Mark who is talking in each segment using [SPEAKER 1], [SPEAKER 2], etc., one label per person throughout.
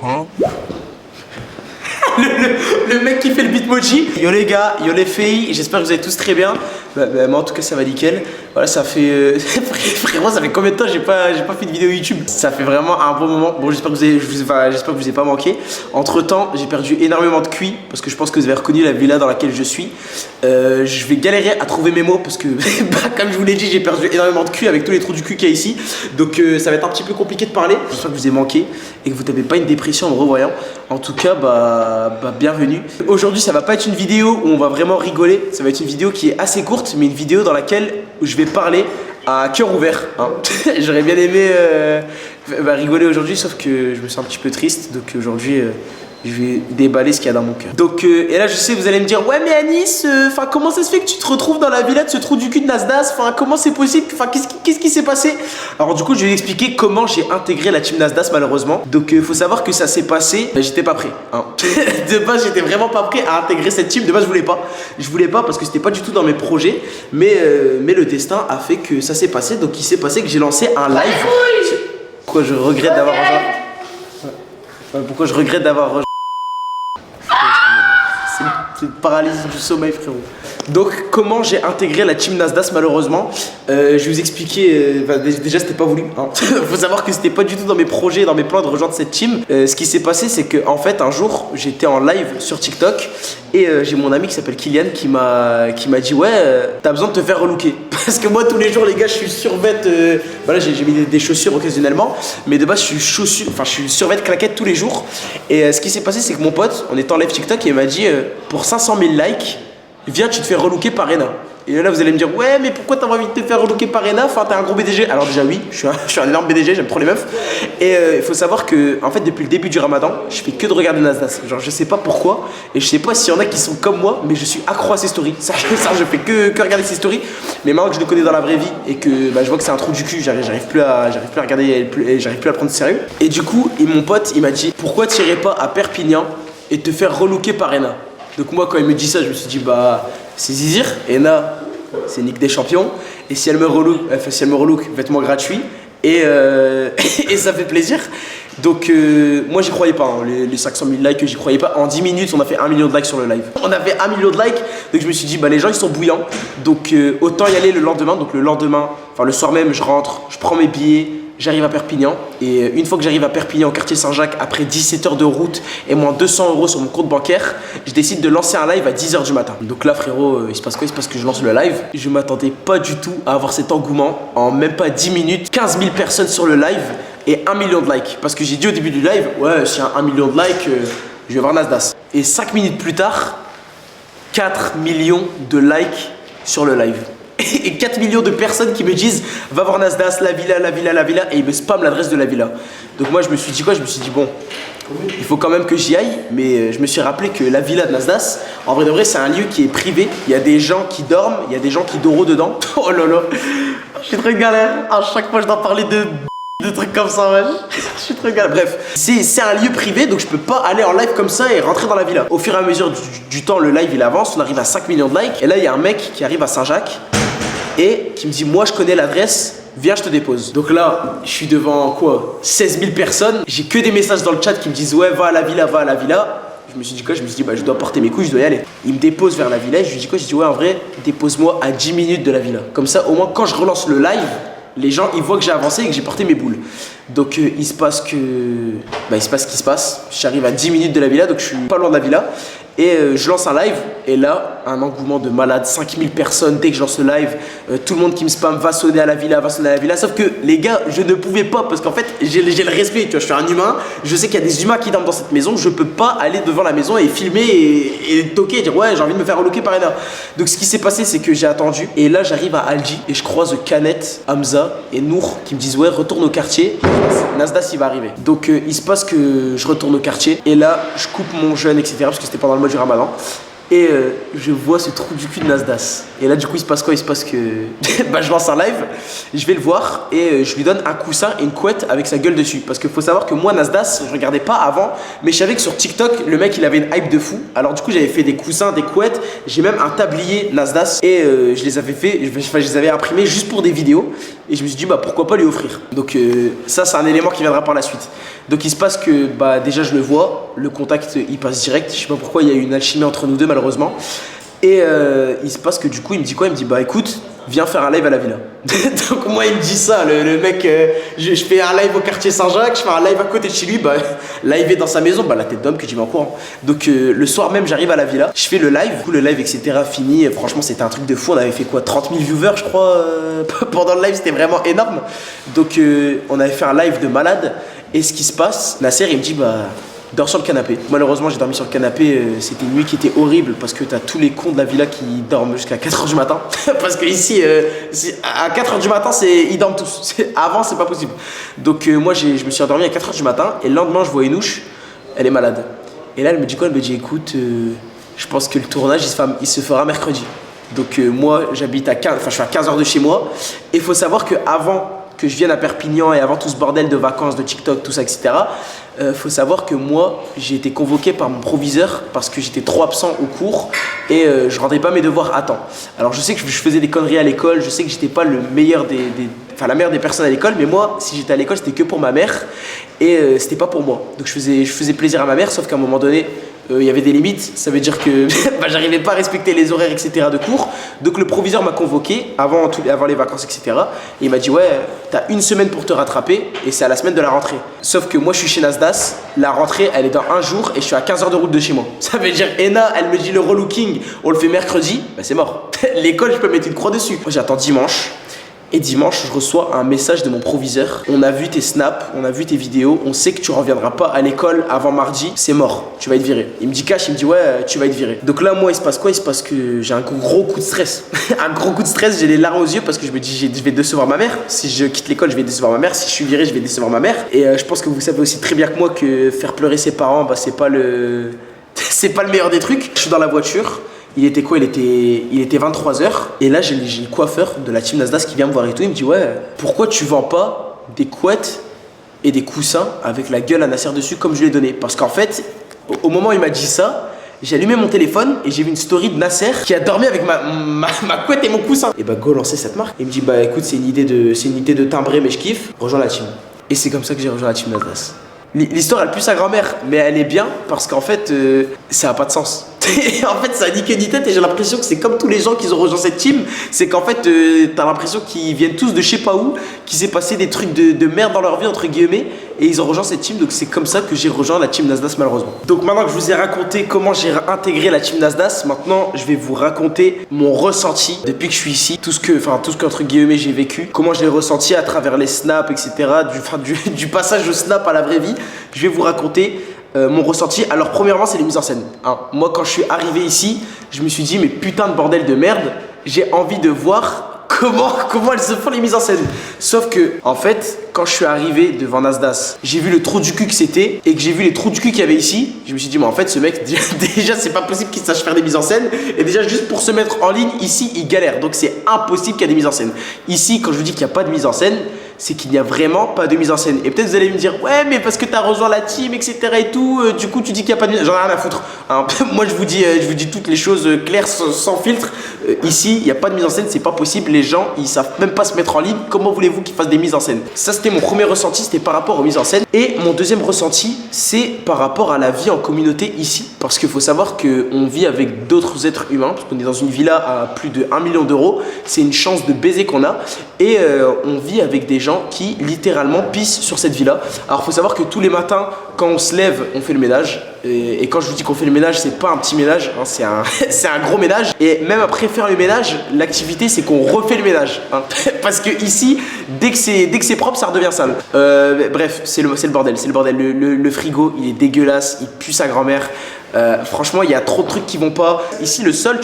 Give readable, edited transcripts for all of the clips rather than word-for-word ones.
[SPEAKER 1] Hein?
[SPEAKER 2] Le mec qui fait le bitmoji. Yo les gars, yo les filles, j'espère que vous allez tous très bien. Moi en tout cas ça va nickel. Voilà, ça fait frérot, ça fait combien de temps j'ai pas fait de vidéo YouTube. Ça fait vraiment un bon moment. Bon, j'espère que je vous ai pas manqué. Entre temps, j'ai perdu énormément de QI parce que je pense que vous avez reconnu la villa dans laquelle je suis. Je vais galérer à trouver mes mots parce que comme je vous l'ai dit, j'ai perdu énormément de QI avec tous les trous du cul qu'il y a ici. Donc ça va être un petit peu compliqué de parler. J'espère que je vous ai manqué et que vous n'avez pas une dépression en me revoyant. En tout cas, bienvenue. Aujourd'hui, ça va pas être une vidéo où on va vraiment rigoler. Ça va être une vidéo qui est assez courte, mais une vidéo dans laquelle je vais parler à cœur ouvert. Hein. J'aurais bien aimé rigoler aujourd'hui, sauf que je me sens un petit peu triste. Donc aujourd'hui, je vais déballer ce qu'il y a dans mon cœur. Donc, et là, je sais, vous allez me dire, ouais, mais Anis, comment ça se fait que tu te retrouves dans la villa de ce trou du cul de Nasdas? Comment c'est possible? Qu'est-ce qui s'est passé? Alors, du coup, je vais vous expliquer comment j'ai intégré la team Nasdas, malheureusement. Donc, faut savoir que ça s'est passé, j'étais pas prêt. Hein. De base, j'étais vraiment pas prêt à intégrer cette team. De base, je voulais pas. Je voulais pas parce que c'était pas du tout dans mes projets. Mais le destin a fait que ça s'est passé. Donc, il s'est passé que j'ai lancé un live. Pourquoi je regrette d'avoir rejoint. Pourquoi je regrette d'avoir rejoint. C'est une paralysie du sommeil, frérot. Donc, comment j'ai intégré la team Nasdas, malheureusement. Je vais vous expliquer. Déjà, c'était pas voulu. Hein. Faut savoir que c'était pas du tout dans mes projets, dans mes plans de rejoindre cette team. Ce qui s'est passé, c'est qu'en fait, un jour, j'étais en live sur TikTok et j'ai mon ami qui s'appelle Kylian qui m'a dit, ouais, t'as besoin de te faire relooker. Parce que moi, tous les jours, les gars, je suis survêt. Voilà, j'ai mis des chaussures occasionnellement, mais de base, je suis survêt claquette tous les jours. Et ce qui s'est passé, c'est que mon pote, on était en live TikTok et il m'a dit, pour 500 000 likes, viens, tu te fais relooker par Rena. Et là, vous allez me dire, ouais, mais pourquoi t'as envie de te faire relooker par Rena? Enfin, t'es un gros BDG. Alors, déjà, oui, je suis un énorme BDG, j'aime trop les meufs. Et il faut savoir que, en fait, depuis le début du ramadan, je fais que de regarder Nasdas. Genre, je sais pas pourquoi. Et je sais pas s'il y en a qui sont comme moi, mais je suis accro à ses stories. Ça je fais que regarder ses stories. Mais maintenant que je le connais dans la vraie vie et que je vois que c'est un trou du cul, j'arrive plus à regarder, j'arrive plus à prendre sérieux. Et du coup, mon pote, il m'a dit, pourquoi t'irais pas à Perpignan et te faire relooker par Rena? Donc moi, quand il me dit ça, je me suis dit, c'est Zizir, Ena, c'est Nick des champions. Et si elle me relook, vêtements gratuits. Et ça fait plaisir. Donc moi, j'y croyais pas. Hein. Les 500 000 likes, j'y croyais pas. En 10 minutes, on a fait 1 million de likes sur le live. On a fait 1 million de likes. Donc je me suis dit, les gens, ils sont bouillants. Donc autant y aller le lendemain. Donc le lendemain, le soir même, je rentre, je prends mes billets. J'arrive à Perpignan et une fois que j'arrive à Perpignan au quartier Saint-Jacques, après 17 heures de route et moins 200 € sur mon compte bancaire, je décide de lancer un live à 10 h du matin. Donc là, frérot, il se passe quoi? Il se passe que je lance le live. Je m'attendais pas du tout à avoir cet engouement. En même pas 10 minutes, 15 000 personnes sur le live et 1 million de likes. Parce que j'ai dit au début du live, ouais, s'il y a 1 million de likes, je vais voir Nasdas. Et 5 minutes plus tard, 4 millions de likes sur le live. Et 4 millions de personnes qui me disent va voir Nasdas, la villa, et ils me spamment l'adresse de la villa. Donc moi je me suis dit quoi? Je me suis dit bon, il faut quand même que j'y aille, mais je me suis rappelé que la villa de Nasdas, en vrai de vrai, c'est un lieu qui est privé. Il y a des gens qui dorment, il y a des gens qui dorent dedans. Oh là là, je suis très galère. À chaque fois je dois parler de trucs comme ça, ouais. Je suis très galère. Bref, c'est un lieu privé, donc je peux pas aller en live comme ça et rentrer dans la villa. Au fur et à mesure du temps, le live il avance, on arrive à 5 millions de likes. Et là il y a un mec qui arrive à Saint-Jacques et qui me dit, moi je connais l'adresse, viens je te dépose. Donc là, je suis devant quoi, 16 000 personnes. J'ai que des messages dans le chat qui me disent, ouais, va à la villa, va à la villa. Je me suis dit quoi? Je me suis dit, je dois porter mes couilles, je dois y aller. Il me dépose vers la villa et je lui dis quoi? Je dis, ouais, en vrai, dépose-moi à 10 minutes de la villa. Comme ça, au moins, quand je relance le live, les gens, ils voient que j'ai avancé et que j'ai porté mes boules. Donc il se passe ce qui se passe. J'arrive à 10 minutes de la villa, donc je suis pas loin de la villa. Et je lance un live, et là, un engouement de malade, 5000 personnes, dès que je lance le live, tout le monde qui me spam va sonner à la villa, sauf que les gars, je ne pouvais pas, parce qu'en fait, j'ai le respect, tu vois, je suis un humain, je sais qu'il y a des humains qui dorment dans cette maison, je peux pas aller devant la maison et filmer et toquer et dire ouais, j'ai envie de me faire relooker par Ena. Donc ce qui s'est passé, c'est que j'ai attendu, et là j'arrive à Algi, et je croise Canet, Hamza et Nour, qui me disent ouais, retourne au quartier, Nasdas il va arriver. Donc il se passe que je retourne au quartier, et là, je coupe mon jeûne, etc., parce que c'était pendant le mois du Ramadan. Et je vois ce trou du cul de Nasdaq. Et là, du coup, il se passe quoi? Il se passe que bah, je lance un live, je vais le voir et je lui donne un coussin et une couette avec sa gueule dessus. Parce qu'il faut savoir que moi, Nasdaq, je regardais pas avant, mais je savais que sur TikTok, le mec, il avait une hype de fou. Alors, du coup, j'avais fait des coussins, des couettes, j'ai même un tablier Nasdaq et je les avais fait, je les avais imprimés juste pour des vidéos. Et je me suis dit, bah pourquoi pas lui offrir. Donc, ça, c'est un élément qui viendra par la suite. Donc, il se passe que bah, déjà, je le vois, le contact, il passe direct. Je sais pas pourquoi, il y a eu une alchimie entre nous deux, malheureusement. Et il se passe que du coup, il me dit quoi? Il me dit, bah écoute, viens faire un live à la villa. Donc moi, il me dit ça, le mec, je fais un live au quartier Saint-Jacques, je fais un live à côté de chez lui, bah live est dans sa maison, bah la tête d'homme que j'y vais en courant. Donc le soir même, j'arrive à la villa, je fais le live, du coup le live, etc. fini, franchement, c'était un truc de fou, on avait fait quoi, 30 000 viewers, je crois, pendant le live, c'était vraiment énorme. Donc on avait fait un live de malade, et ce qui se passe, Nasser, il me dit, bah dors sur le canapé. Malheureusement, j'ai dormi sur le canapé. C'était une nuit qui était horrible parce que t'as tous les cons de la villa qui dorment jusqu'à 4h du matin. Parce que ici, à 4h du matin, ils dorment tous. Avant, c'est pas possible. Donc, moi, je me suis endormi à 4h du matin et le lendemain, je vois Enouche, elle est malade. Et là, elle me dit quoi? Elle me dit écoute, je pense que le tournage, il se fera mercredi. Donc, moi, j'habite je suis à 15h de chez moi. Et il faut savoir qu'avant que je vienne à Perpignan et avant tout ce bordel de vacances, de TikTok, tout ça, etc., faut savoir que moi, j'ai été convoqué par mon proviseur parce que j'étais trop absent au cours et je rendais pas mes devoirs à temps. Alors je sais que je faisais des conneries à l'école, je sais que j'étais pas le meilleur la meilleure des personnes à l'école, mais moi, si j'étais à l'école, c'était que pour ma mère et c'était pas pour moi. Donc je faisais plaisir à ma mère, sauf qu'à un moment donné, il y avait des limites, ça veut dire que bah, j'arrivais pas à respecter les horaires, etc. de cours. Donc le proviseur m'a convoqué avant les vacances, etc. Et il m'a dit ouais, t'as une semaine pour te rattraper et c'est à la semaine de la rentrée. Sauf que moi je suis chez Nasdaq, la rentrée elle est dans un jour et je suis à 15h de route de chez moi. Ça veut dire Ena, elle me dit le relooking, on le fait mercredi, bah c'est mort. L'école je peux mettre une croix dessus. Moi j'attends dimanche. Et dimanche, je reçois un message de mon proviseur. On a vu tes snaps, on a vu tes vidéos, on sait que tu reviendras pas à l'école avant mardi, c'est mort, tu vas être viré. Il me dit cash, il me dit ouais, tu vas être viré. Donc là, moi, il se passe quoi? Il se passe que j'ai un gros coup de stress. Un gros coup de stress, j'ai les larmes aux yeux parce que je me dis je vais décevoir ma mère. Si je quitte l'école, je vais décevoir ma mère. Si je suis viré, je vais décevoir ma mère. Et je pense que vous savez aussi très bien que moi que faire pleurer ses parents, bah, c'est pas le meilleur des trucs. Je suis dans la voiture. Il était quoi? Il était 23h. Et là, j'ai le coiffeur de la team Nasdaq qui vient me voir et tout. Il me dit ouais, pourquoi tu vends pas des couettes et des coussins avec la gueule à Nasser dessus comme je lui ai donné? Parce qu'en fait, au moment où il m'a dit ça, j'ai allumé mon téléphone et j'ai vu une story de Nasser qui a dormi avec ma couette et mon coussin. Et bah go lancer cette marque. Il me dit bah écoute, c'est une idée de timbrer mais je kiffe. Rejoins la team. Et c'est comme ça que j'ai rejoint la team Nasdaq. L'histoire elle pue sa grand-mère, mais elle est bien parce qu'en fait ça n'a pas de sens. En fait ça a ni queue ni tête et j'ai l'impression que c'est comme tous les gens qui ont rejoint cette team, c'est qu'en fait t'as l'impression qu'ils viennent tous de je sais pas où, qu'il s'est passé des trucs de merde dans leur vie entre guillemets et ils ont rejoint cette team, donc c'est comme ça que j'ai rejoint la team Nasdaq malheureusement. Donc maintenant que je vous ai raconté comment j'ai intégré la team Nasdaq, maintenant je vais vous raconter mon ressenti depuis que je suis ici, tout ce que entre guillemets j'ai vécu, comment je l'ai ressenti à travers les snaps, etc. Du passage au snap à la vraie vie. Je vais vous raconter mon ressenti. Alors premièrement c'est les mises en scène hein. Moi quand je suis arrivé ici, je me suis dit mais putain de bordel de merde, j'ai envie de voir comment elles se font les mises en scène. Sauf que en fait quand je suis arrivé devant Nasdaq, j'ai vu le trou du cul que c'était et que j'ai vu les trous du cul qu'il y avait ici. Je me suis dit mais en fait ce mec déjà c'est pas possible qu'il sache faire des mises en scène et déjà juste pour se mettre en ligne ici il galère, donc c'est impossible qu'il y ait des mises en scène. Ici quand je vous dis qu'il n'y a pas de mise en scène, c'est qu'il n'y a vraiment pas de mise en scène. Et peut-être vous allez me dire ouais mais parce que tu as rejoint la team etc et tout, du coup tu dis qu'il n'y a pas de mise en scène. J'en ai rien à foutre hein. Moi je vous dis toutes les choses claires sans filtre. Ici il n'y a pas de mise en scène, c'est pas possible. Les gens ils savent même pas se mettre en ligne, comment voulez-vous qu'ils fassent des mises en scène? Ça c'était mon premier ressenti, c'était par rapport aux mises en scène. Et mon deuxième ressenti c'est par rapport à la vie en communauté ici. Parce qu'il faut savoir qu'on vit avec d'autres êtres humains, parce qu'on est dans une villa à plus de 1 million d'euros. C'est une chance de baiser qu'on a. Et on vit avec des gens qui littéralement pissent sur cette villa. Alors il faut savoir que tous les matins quand on se lève on fait le ménage et quand je vous dis qu'on fait le ménage c'est pas un petit ménage hein, c'est un gros ménage et même après faire le ménage l'activité c'est qu'on refait le ménage hein. Parce que ici dès que c'est propre ça redevient sale. Bref c'est le bordel, le frigo il est dégueulasse, il pue sa grand-mère. Franchement il y a trop de trucs qui vont pas. Ici le sol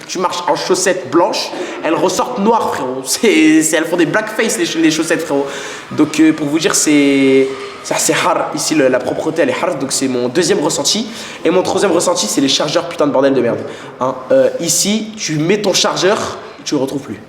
[SPEAKER 2] tu marches en chaussettes blanches, elles ressortent noires frérot. Elles font des blackface les chaussettes frérot. Donc pour vous dire c'est Ça c'est har, ici la propreté elle est har, donc c'est mon deuxième ressenti. Et mon troisième ressenti c'est les chargeurs, putain de bordel de merde. Hein, ici tu mets ton chargeur, tu le retrouves plus.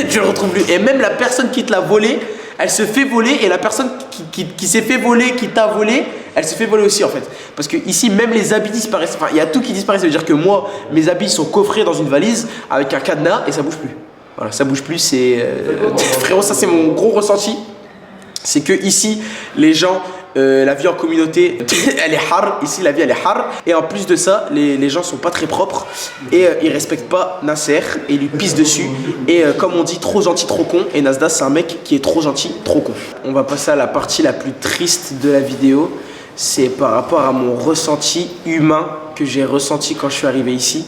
[SPEAKER 2] Tu le retrouves plus. Et même la personne qui te l'a volé, elle se fait voler, et la personne qui s'est fait voler, qui t'a volé, elle se fait voler aussi en fait. Parce que ici même les habits disparaissent, enfin il y a tout qui disparaît, ça veut dire que moi mes habits sont coffrés dans une valise avec un cadenas et ça bouge plus. Voilà, ça bouge plus, c'est... frérot, ça c'est mon gros ressenti. C'est que ici, les gens, la vie en communauté, elle est har. Ici, la vie, elle est har. Et en plus de ça, les gens sont pas très propres. Et ils respectent pas Nasser. Et ils lui pissent dessus. Et comme on dit, trop gentil, trop con. Et Nasdas, c'est un mec qui est trop gentil, trop con. On va passer à la partie la plus triste de la vidéo. C'est par rapport à mon ressenti humain que j'ai ressenti quand je suis arrivé ici.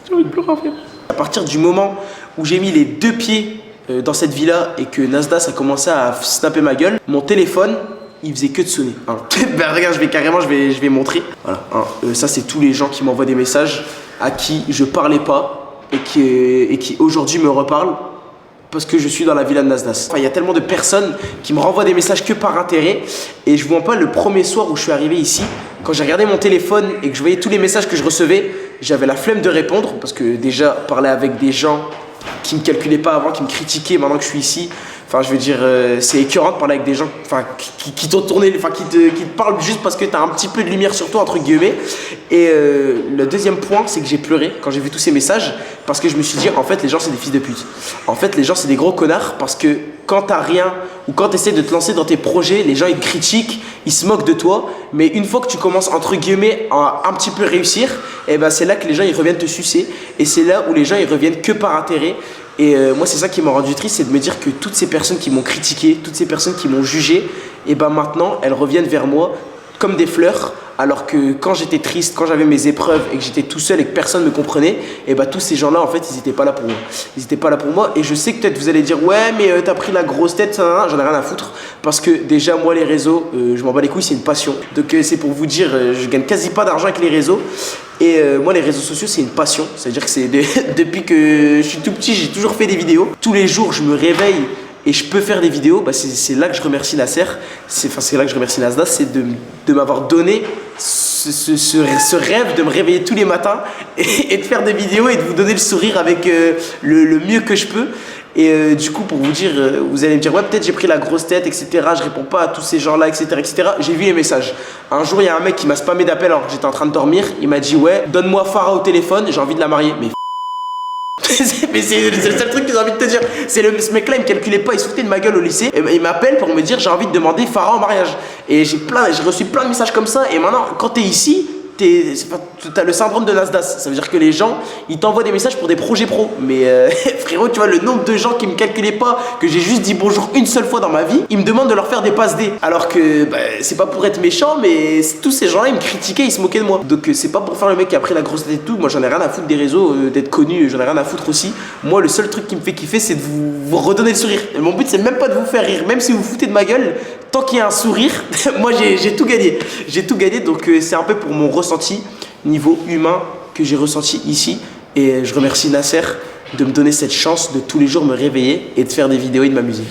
[SPEAKER 2] J'ai envie de pleurer, frère. À partir du moment où j'ai mis les deux pieds dans cette villa et que Nasdas a commencé à snapper ma gueule, mon téléphone, il faisait que de sonner. Hein. Ben regarde, je vais montrer. Voilà, hein. Ça c'est tous les gens qui m'envoient des messages à qui je parlais pas et qui aujourd'hui me reparlent parce que je suis dans la villa de Nasdas. Enfin, il y a tellement de personnes qui me renvoient des messages que par intérêt. Et je vous mens pas, le premier soir où je suis arrivé ici, quand j'ai regardé mon téléphone et que je voyais tous les messages que je recevais, j'avais la flemme de répondre parce que déjà parler avec des gens qui me calculaient pas avant, qui me critiquaient maintenant que je suis ici. Enfin, je veux dire, c'est écœurant de parler avec des gens qui t'ont tourné, enfin, qui te parlent juste parce que tu as un petit peu de lumière sur toi, entre guillemets. Et le deuxième point, c'est que j'ai pleuré quand j'ai vu tous ces messages parce que je me suis dit, en fait, les gens, c'est des fils de pute. En fait, les gens, c'est des gros connards parce que quand t'as rien ou quand tu essaies de te lancer dans tes projets, les gens, ils te critiquent, ils se moquent de toi. Mais une fois que tu commences, entre guillemets, à un petit peu réussir, et ben, c'est là que les gens, ils reviennent te sucer. Et c'est là où les gens, ils reviennent que par intérêt. Et moi, c'est ça qui m'a rendu triste, c'est de me dire que toutes ces personnes qui m'ont critiqué, toutes ces personnes qui m'ont jugé, et ben maintenant, elles reviennent vers moi comme des fleurs. Alors que quand j'étais triste, quand j'avais mes épreuves et que j'étais tout seul et que personne ne me comprenait, et ben tous ces gens-là, en fait, ils n'étaient pas là pour moi. Ils n'étaient pas là pour moi. Et je sais que peut-être vous allez dire, ouais, mais t'as pris la grosse tête, ça, j'en ai rien à foutre. Parce que déjà, moi, les réseaux, je m'en bats les couilles, c'est une passion. Donc c'est pour vous dire, je gagne quasi pas d'argent avec les réseaux. Et moi, les réseaux sociaux, c'est une passion. C'est-à-dire que c'est depuis que je suis tout petit, j'ai toujours fait des vidéos. Tous les jours, je me réveille et je peux faire des vidéos. Bah, c'est là que je remercie Nasser. C'est là que je remercie Nasdas, c'est de m'avoir donné ce rêve de me réveiller tous les matins et de faire des vidéos et de vous donner le sourire avec le mieux que je peux. Et du coup, pour vous dire, vous allez me dire, ouais, peut-être j'ai pris la grosse tête, etc. Je réponds pas à tous ces gens-là, etc., etc. J'ai vu les messages. Un jour, il y a un mec qui m'a spammé d'appels alors que j'étais en train de dormir. Il m'a dit, ouais, donne-moi Farah au téléphone, j'ai envie de la marier. Mais c'est le seul truc que j'ai envie de te dire. Ce mec-là, il me calculait pas, il se foutait de ma gueule au lycée. Et il m'appelle pour me dire, j'ai envie de demander Farah en mariage. Et j'ai reçu plein de messages comme ça. Et maintenant, quand t'es ici, t'as le syndrome de Nasdas. Ça veut dire que les gens, ils t'envoient des messages pour des projets pro. Mais frérot, tu vois, le nombre de gens qui me calculaient pas, que j'ai juste dit bonjour une seule fois dans ma vie, ils me demandent de leur faire des passes D. Alors que bah, c'est pas pour être méchant, mais tous ces gens-là, ils me critiquaient, ils se moquaient de moi. Donc c'est pas pour faire le mec qui a pris la grosse tête et tout. Moi, j'en ai rien à foutre des réseaux, d'être connu, j'en ai rien à foutre aussi. Moi, le seul truc qui me fait kiffer, c'est de vous redonner le sourire. Et mon but, c'est même pas de vous faire rire, même si vous vous foutez de ma gueule. Tant qu'il y a un sourire, moi, j'ai tout gagné. J'ai tout gagné, donc c'est un peu pour mon ressenti niveau humain que j'ai ressenti ici. Et je remercie Nasser de me donner cette chance de tous les jours me réveiller et de faire des vidéos et de m'amuser.